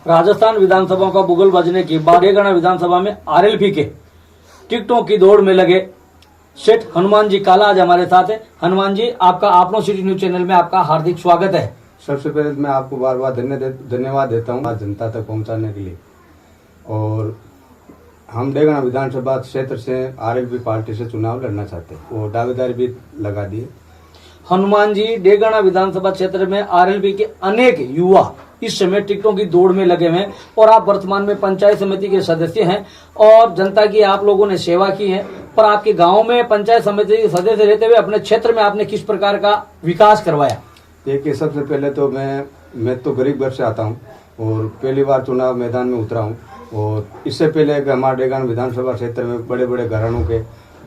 राजस्थान विधानसभा का बुगल बजने के बाद डेगाना विधानसभा में आरएलपी के टिकटों की दौड़ में लगे सेठ हनुमान जी काला आज हमारे साथ है। हनुमान जी, आपका आपनो सिटी न्यूज चैनल में आपका हार्दिक स्वागत है। सबसे पहले मैं आपको बार बार धन्यवाद देता हूँ जनता तक पहुँचाने के लिए। और हम डेगाना विधानसभा क्षेत्र से आरएलपी पार्टी से चुनाव लड़ना चाहते हैं, वो दावेदारी भी लगा दिए। हनुमान जी, डेगाना विधानसभा क्षेत्र में आरएलपी के अनेक युवा इस समय टिकटों की दौड़ में लगे हुए हैं और आप वर्तमान में पंचायत समिति के सदस्य हैं और जनता की आप लोगों ने सेवा की है। पर आपके गांव में पंचायत समिति के सदस्य रहते हुए अपने क्षेत्र में आपने किस प्रकार का विकास करवाया? देखिए, सबसे पहले तो मैं तो गरीब घर से आता हूँ और पहली बार चुनाव मैदान में उतरा हूँ। और इससे पहले हमारे डेगाना विधानसभा क्षेत्र में बड़े बड़े घरानों के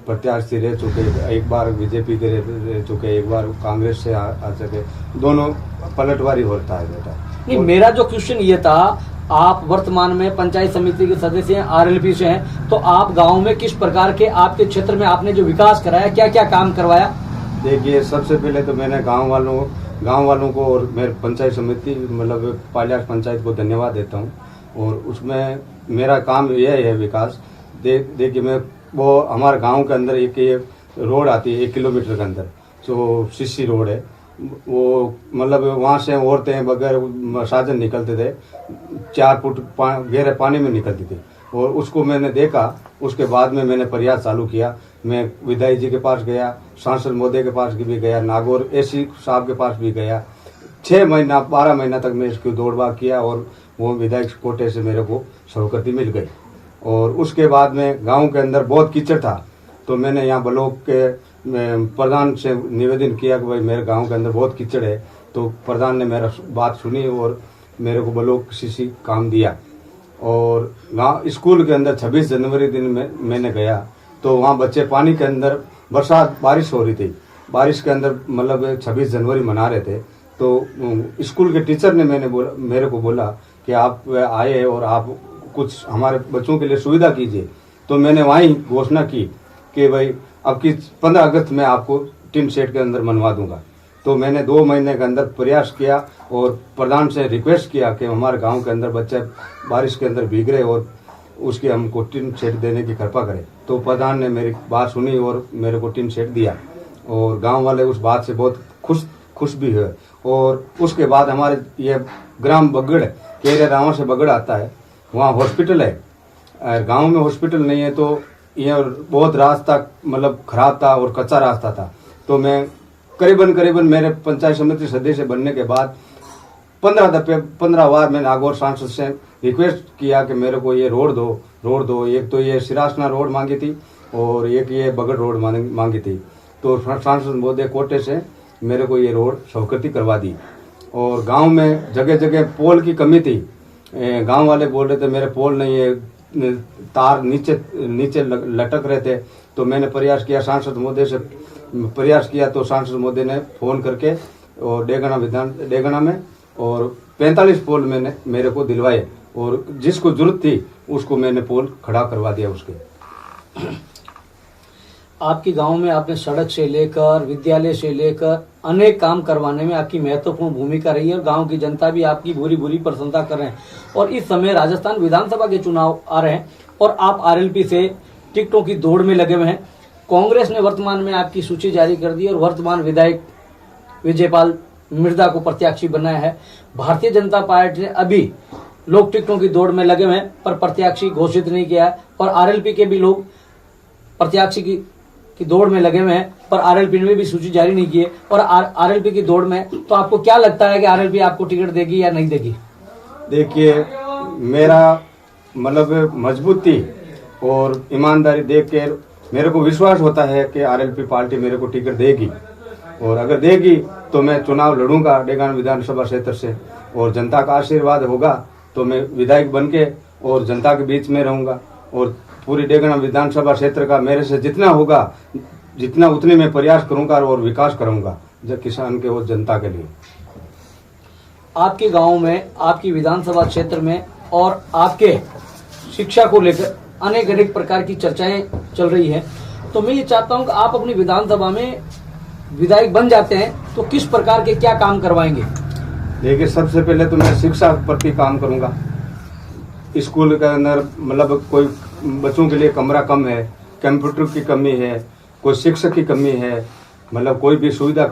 प्रत्याशी रह चुके, एक बार बीजेपी के रह चुके, एक बार कांग्रेस से आ चुके, दोनों पलटवारी होता है बेटा। नहीं, मेरा जो क्वेश्चन ये था, आप वर्तमान में पंचायत समिति के सदस्य हैं, आरएलपी से हैं, तो आप गांव में किस प्रकार के आपके क्षेत्र में आपने जो विकास कराया, क्या क्या काम करवाया? देखिए, सबसे पहले तो मैंने गांव वालों को और मेरे पंचायत समिति मतलब पालियास पंचायत को धन्यवाद देता हूं। और उसमें मेरा काम यह है विकास। देखिए, मैं वो हमारे गांव के अंदर एक रोड आती है 1 किलोमीटर के अंदर, जो सीसी रोड है, वो मतलब वहाँ से औरतें बगैर साधन निकलते थे, 4 फुट गहरे पानी में निकलती थी। और उसको मैंने देखा, उसके बाद में मैंने प्रयास चालू किया। मैं विधायक जी के पास गया, सांसद महोदय के पास भी गया, नागौर एसी साहब के पास भी गया। 12 महीना तक मैं इसकी दौड़भाग किया और वो विधायक कोटे से मेरे को स्वीकृति मिल गई। और उसके बाद में गांव के अंदर बहुत कीचड़ था, तो मैंने यहाँ ब्लॉक के प्रधान से निवेदन किया कि भाई मेरे गांव के अंदर बहुत कीचड़ है। तो प्रधान ने मेरा बात सुनी और मेरे को ब्लॉक सीसी काम दिया। और गाँव स्कूल के अंदर 26 जनवरी दिन में मैंने गया, तो वहाँ बच्चे पानी के अंदर, बारिश हो रही थी, बारिश के अंदर मतलब 26 जनवरी मना रहे थे। तो स्कूल के टीचर ने मेरे को बोला कि आप आए और आप कुछ हमारे बच्चों के लिए सुविधा कीजिए। तो मैंने वहीं घोषणा की कि भाई अब की 15 अगस्त में आपको टिन शेड के अंदर मनवा दूंगा। तो मैंने 2 महीने के अंदर प्रयास किया और प्रधान से रिक्वेस्ट किया कि हमारे गांव के अंदर बच्चे बारिश के अंदर भीग रहे और उसकी हमको टिन शेड देने की कृपा करें। तो प्रधान ने मेरी बात सुनी और मेरे को टिन शेड दिया और गांव वाले उस बात से बहुत खुश भी हुए। और उसके बाद हमारे ये ग्राम बगड़, केरे रावण से बगड़ आता है, वहाँ हॉस्पिटल है। गांव में हॉस्पिटल नहीं है, तो ये बहुत रास्ता मतलब खराब था और कच्चा रास्ता था। तो मैं करीबन मेरे पंचायत समिति सदस्य बनने के बाद 15 बार मैं नागौर सांसद से रिक्वेस्ट किया कि मेरे को ये रोड दो। एक तो ये सिरासना रोड मांगी थी और एक ये बगड़ रोड मांगी थी। तो सांसद महोदय कोटे से मेरे को ये रोड स्वीकृति करवा दी। और गांव में जगह जगह पोल की कमी थी, गांव वाले बोल रहे थे मेरे पोल नहीं है, तार नीचे लटक रहे थे। तो मैंने प्रयास किया, सांसद महोदय से प्रयास किया, तो सांसद महोदय ने फोन करके और डेगाना में और 45 पोल मेरे को दिलवाए और जिसको जरूरत थी उसको मैंने पोल खड़ा करवा दिया उसके। आपके गांव में आपने सड़क से लेकर विद्यालय से लेकर अनेक काम करवाने में आपकी महत्वपूर्ण भूमिका रही है और गांव की जनता भी आपकी भूरी प्रशंसा कर रहे हैं। और इस समय राजस्थान विधानसभा के चुनाव आ रहे हैं और आप आरएलपी से टिकटों की दौड़ में लगे हुए हैं। कांग्रेस ने वर्तमान में आपकी सूची जारी कर दी और वर्तमान विधायक विजयपाल मिर्जा को प्रत्याशी बनाया है। भारतीय जनता पार्टी ने अभी लोग टिकटों की दौड़ में लगे हुए हैं पर प्रत्याशी घोषित नहीं किया है और आरएलपी के भी लोग प्रत्याशी की दौड़ में लगे हुए हैं पर आरएलपी ने भी सूची जारी नहीं की है। और आरएलपी की दौड़ में तो आपको क्या लगता है कि आरएलपी आपको टिकट देगी या नहीं देगी? देखिए, मेरा मतलब मजबूती और ईमानदारी देख के मेरे को विश्वास होता है कि आरएलपी पार्टी मेरे को टिकट देगी। और अगर देगी तो मैं चुनाव लड़ूंगा डेगाना विधानसभा क्षेत्र से और जनता का आशीर्वाद होगा तो मैं विधायक बन के और जनता के बीच में रहूंगा। और पूरी डेगाना विधानसभा क्षेत्र का मेरे से जितना होगा उतने मैं प्रयास करूंगा और विकास करूंगा जो किसान के और जनता के लिए। आपके गांव में, आपकी विधानसभा क्षेत्र में और आपके शिक्षा को लेकर अनेक प्रकार की चर्चाएं चल रही हैं। तो मैं ये चाहता हूं कि आप अपनी विधानसभा में विधायक बन जाते हैं तो किस प्रकार के क्या काम करवाएंगे? देखिए, सबसे पहले तो मैं शिक्षा प्रति काम करूंगा। स्कूल के अंदर मतलब कोई बच्चों के लिए कमरा कम है, कंप्यूटर की कमी है, कोई शिक्षक की कमी है, मतलब कोई भी सुविधा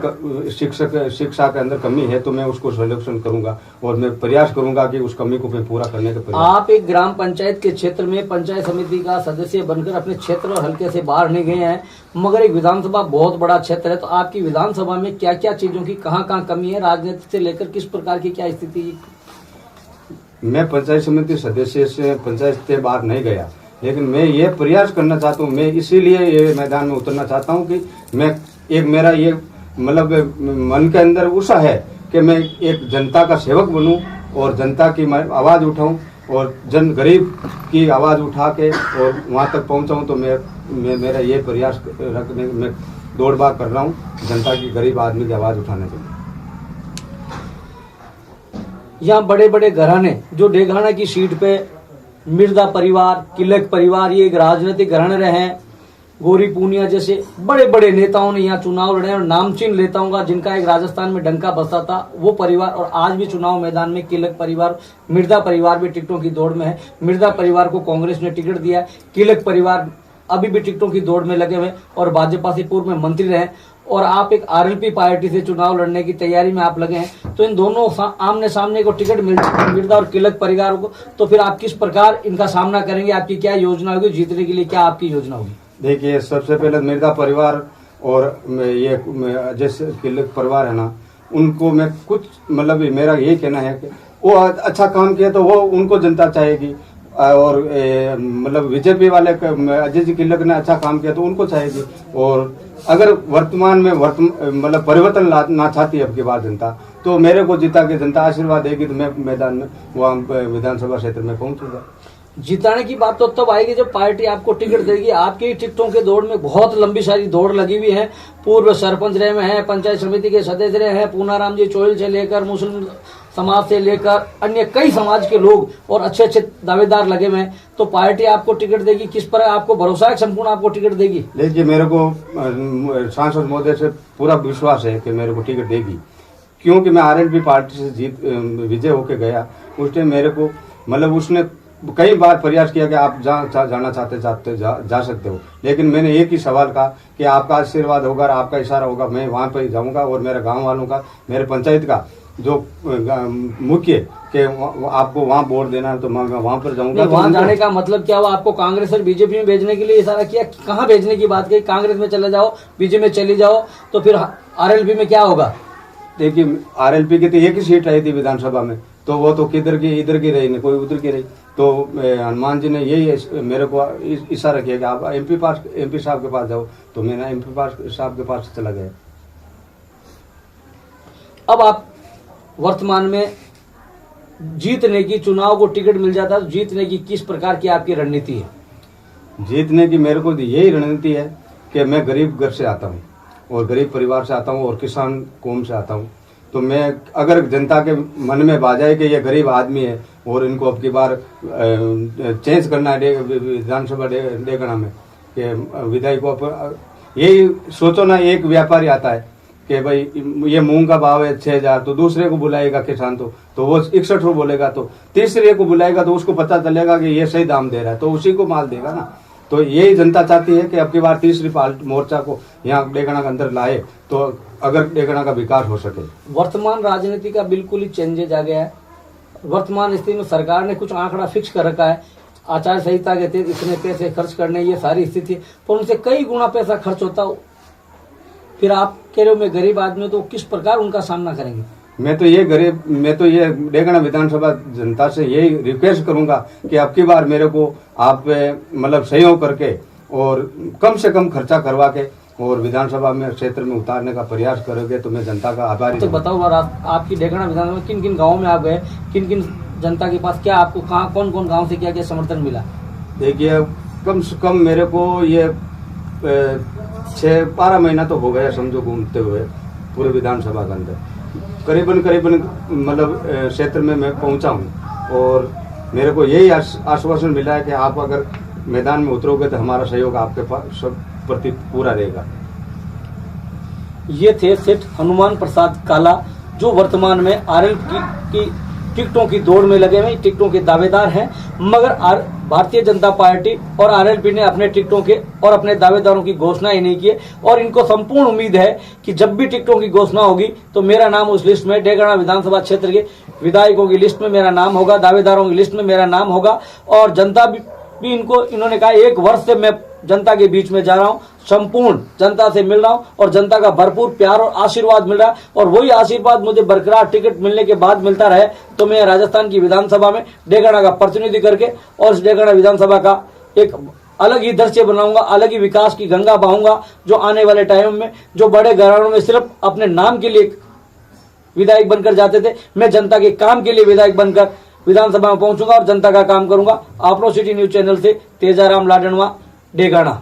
शिक्षा के अंदर कमी है तो मैं उसको सॉल्यूशन करूंगा और मैं प्रयास करूंगा कि उस कमी को मैं पूरा करने का प्रयास। आप एक ग्राम पंचायत के क्षेत्र में पंचायत समिति का सदस्य बनकर अपने क्षेत्र और हल्के से बाहर नहीं गए हैं, मगर एक विधानसभा बहुत बड़ा क्षेत्र है, तो आपकी विधानसभा में क्या क्या चीजों की कहाँ कमी है, राजनीति से लेकर किस प्रकार की क्या स्थिति? मैं पंचायत समिति सदस्य से पंचायत से बाहर नहीं गया, लेकिन मैं ये प्रयास करना चाहता हूँ, मैं इसीलिए ये मैदान में उतरना चाहता हूँ कि मैं एक मेरा ये मतलब मन के अंदर उत्साह है कि मैं एक जनता का सेवक बनूं और जनता की मैं आवाज़ उठाऊं और गरीब की आवाज़ उठा के और वहाँ तक पहुँचाऊं। तो मैं मेरा ये प्रयास रखने में दौड़ भाग कर रहा हूँ जनता की, गरीब आदमी की आवाज़ उठाने के लिए। यहाँ बड़े बड़े घराने जो डेघाना की सीट पे मिर्जा परिवार, किलक परिवार, ये एक राजनीतिक घराने रहे हैं। गौरी पूनिया जैसे बड़े बड़े नेताओं ने यहाँ चुनाव लड़े और नामचीन नेताओं का जिनका एक राजस्थान में डंका बसता था वो परिवार, और आज भी चुनाव मैदान में किलक परिवार, मिर्जा परिवार भी टिकटों की दौड़ में है। मिर्जा परिवार को कांग्रेस ने टिकट दिया है, किलक परिवार अभी भी टिकटों की दौड़ में लगे हुए और भाजपा से पूर्व में मंत्री रहे, और आप एक आरएलपी पार्टी से चुनाव लड़ने की तैयारी में आप लगे हैं। तो इन दोनों आमने सामने को टिकट मिर्जा और किलक परिवार को, तो फिर आप किस प्रकार इनका सामना करेंगे? आपकी क्या योजना होगी जीतने के लिए, क्या आपकी योजना होगी? देखिए, सबसे पहले मिर्जा परिवार और ये जैसे किलक परिवार है ना, उनको मैं कुछ मतलब मेरा यही कहना है कि वो अच्छा काम किया तो वो उनको जनता चाहेगी, और मतलब बीजेपी वाले अजय जी किलक ने अच्छा काम किया तो उनको चाहेगी। और अगर वर्तमान में मतलब परिवर्तन ना चाहती अब की बार जनता, तो मेरे को जिता के जनता आशीर्वाद देगी तो मैं मैदान में वहाँ विधानसभा क्षेत्र में पहुंचूंगा। जिताने की बात तो तब आएगी जब पार्टी आपको टिकट देगी। आपके टिकटों के दौड़ में बहुत लंबी सारी दौड़ लगी हुई है। पूर्व सरपंच रहे में है, पंचायत समिति के सदस्य रहे हैं, पूनाराम जी चोइल से लेकर मुस्लिम समाज से लेकर अन्य कई समाज के लोग और अच्छे अच्छे दावेदार लगे हुए हैं। तो पार्टी आपको टिकट देगी, किस पर आपको भरोसा है संपूर्ण आपको टिकट देगी? देखिए, मेरे को सांसद महोदय से पूरा विश्वास है कि मेरे को टिकट देगी, क्योंकि मैं आरएलपी पार्टी से विजय होके गया। उस टाइम मेरे को मतलब उसने कई बार प्रयास किया कि आप जाना चाहते जा सकते हो, लेकिन मैंने एक ही सवाल कहा कि आपका आशीर्वाद होगा, आपका इशारा होगा, मैं वहां पर जाऊंगा। और मेरे गांव वालों का, मेरे पंचायत का जो मुख्य कि आपको वहां वोट देना है तो मैं वहां पर जाऊंगा। वहां जाने का मतलब क्या हुआ? आपको कांग्रेस और बीजेपी में भेजने के लिए इशारा किया? कहाँ भेजने की बात कही? कांग्रेस में चले जाओ, बीजेपी में चली जाओ, तो फिर आरएलपी में क्या होगा? देखिए, आरएलपी की तो एक ही सीट रही थी विधानसभा में, तो वो तो किधर की इधर की रही, नहीं कोई उधर की रही। तो हनुमान जी ने यही मेरे को इशारा किया कि आप एमपी साहब के पास जाओ, तो मैंने एमपी साहब के पास चला गया। अब आप वर्तमान में जीतने की, चुनाव को टिकट मिल जाता है तो जीतने की किस प्रकार की आपकी रणनीति है? जीतने की मेरे को यही रणनीति है कि मैं गरीब घर से आता हूँ और गरीब परिवार से आता हूँ और किसान कौम से आता हूँ। तो मैं अगर जनता के मन में आ जाए कि ये गरीब आदमी है और इनको अब की बार चेंज करना है विधानसभा डेगना में, कि विधायक को यही सोचो ना, एक व्यापारी आता है कि भाई ये मूंग का भाव है 6000, तो दूसरे को बुलाएगा किसान तो वो 61 बोलेगा, तो तीसरे को बुलाएगा तो उसको पता चलेगा कि ये सही दाम दे रहा है, तो उसी को माल देगा ना। तो यही जनता चाहती है कि अब की बार तीसरी मोर्चा को यहाँ डेगना के अंदर लाए, तो अगर डेगना का विकास हो सके। वर्तमान राजनीति का बिल्कुल ही चेंजेज आ गया है। वर्तमान स्थिति में सरकार ने कुछ आंकड़ा फिक्स कर रखा है, आचार संहिता के तहत इतने पैसे खर्च करने, ये सारी स्थिति, पर उनसे कई गुना पैसा खर्च होता हो। फिर आप कह रहे हो मैं गरीब आदमी, तो किस प्रकार उनका सामना करेंगे? मैं तो ये डेगना विधानसभा जनता से यही रिक्वेस्ट करूंगा कि अब की बार मेरे को आप मतलब सहयोग करके और कम से कम खर्चा करवा के और विधानसभा में क्षेत्र में उतारने का प्रयास करोगे तो मैं जनता का आभारी। तो बताओ, आपकी डेगना विधानसभा में किन किन गाँव में आप गए, किन किन जनता के पास क्या आपको कहाँ कौन कौन गाँव से क्या क्या समर्थन मिला? देखिए, कम से कम मेरे को ये 6-12 महीना तो हो गया समझो घूमते हुए पूरे विधानसभा के अंदर। करीबन मतलब क्षेत्र में मैं पहुंचा हूं और मेरे को यही आश्वासन मिला है कि आप अगर मैदान में उतरोगे तो हमारा सहयोग आपके पास सब प्रति पूरा रहेगा। ये थे सेठ हनुमान प्रसाद काला, जो वर्तमान में आरएलपी की टिकटों की दौड़ में लगे हुए, टिकटों के दावेदार हैं, मगर भारतीय जनता पार्टी और आरएलपी ने अपने टिकटों के और अपने दावेदारों की घोषणा ही नहीं की है। और इनको संपूर्ण उम्मीद है कि जब भी टिकटों की घोषणा होगी तो मेरा नाम उस लिस्ट में, डेगाना विधानसभा क्षेत्र के विधायकों की लिस्ट में मेरा नाम होगा, दावेदारों की लिस्ट में मेरा नाम होगा। और जनता भी इन्होंने कहा 1 वर्ष से मैं जनता के बीच में जा रहा हूं, संपूर्ण जनता से मिल रहा हूं और जनता का भरपूर प्यार और आशीर्वाद मिल रहा है। और वही आशीर्वाद मुझे बरकरार टिकट मिलने के बाद मिलता रहे तो मैं राजस्थान की विधानसभा में डेगाना का प्रतिनिधि करके और इस डेगाना विधानसभा का एक अलग ही दृश्य बनाऊंगा, अलग ही विकास की गंगा बहाऊंगा, जो आने वाले टाइम में जो बड़े घरानों में सिर्फ अपने नाम के लिए विधायक बनकर जाते थे, मैं जनता के काम के लिए विधायक बनकर विधानसभा में पहुंचूंगा और जनता का काम करूंगा। आपनो सिटी न्यूज चैनल से तेजाराम लाडनवा, डेगाना।